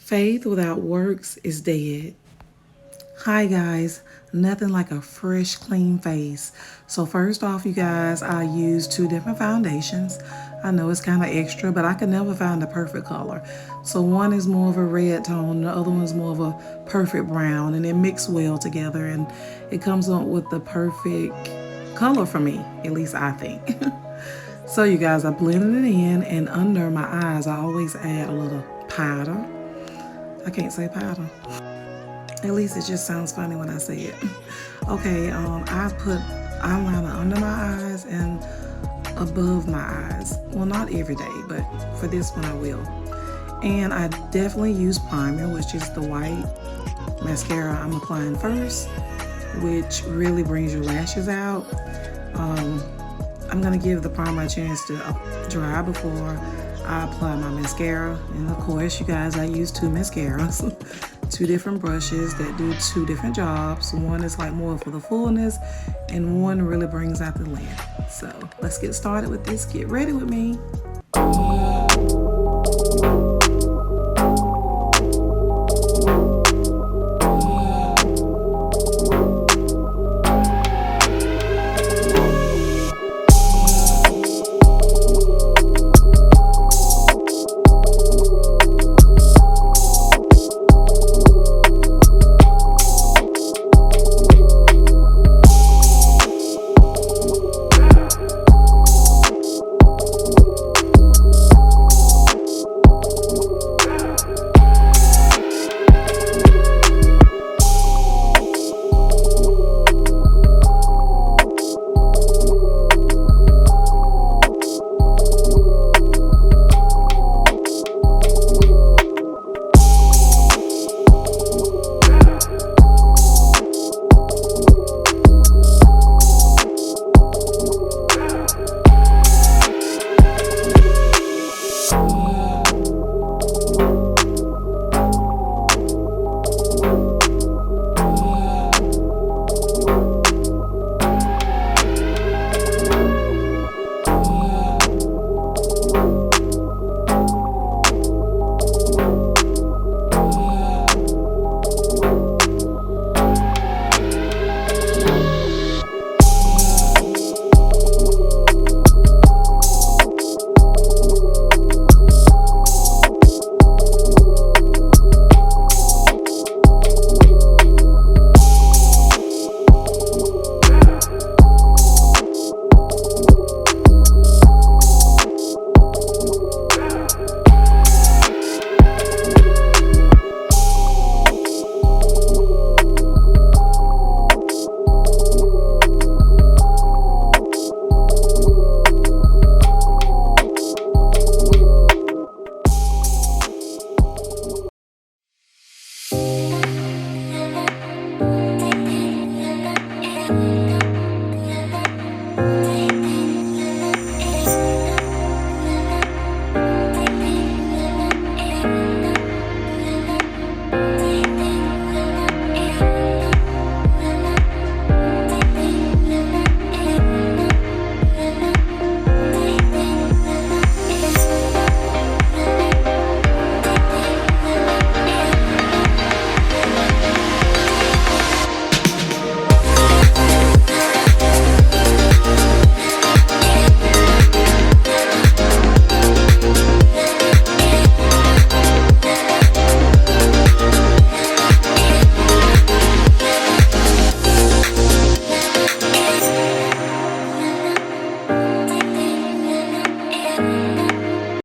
Faith without works is dead. Hi guys, nothing like a fresh clean face. So first off, you guys, I use two different foundations. I know it's kind of extra, but I could never find the perfect color. So one is more of a red tone, the other one is more of a perfect brown, and it mix well together and it comes up with the perfect color for me, at least I think. So you guys, I blended it in, and under my eyes I always add a little powder. I can't say powder. At least it just sounds funny when I say it. Okay, I put eyeliner under my eyes and above my eyes. Well, not every day, but for this one I will. And I definitely use primer, which is the white mascara I'm applying first, which really brings your lashes out. I'm gonna give the primer a chance to dry before I apply my mascara. And of course, you guys, I use two mascaras. Two different brushes that do two different jobs. One is like more for the fullness, and one really brings out the length. So let's get started with this. Get ready with me.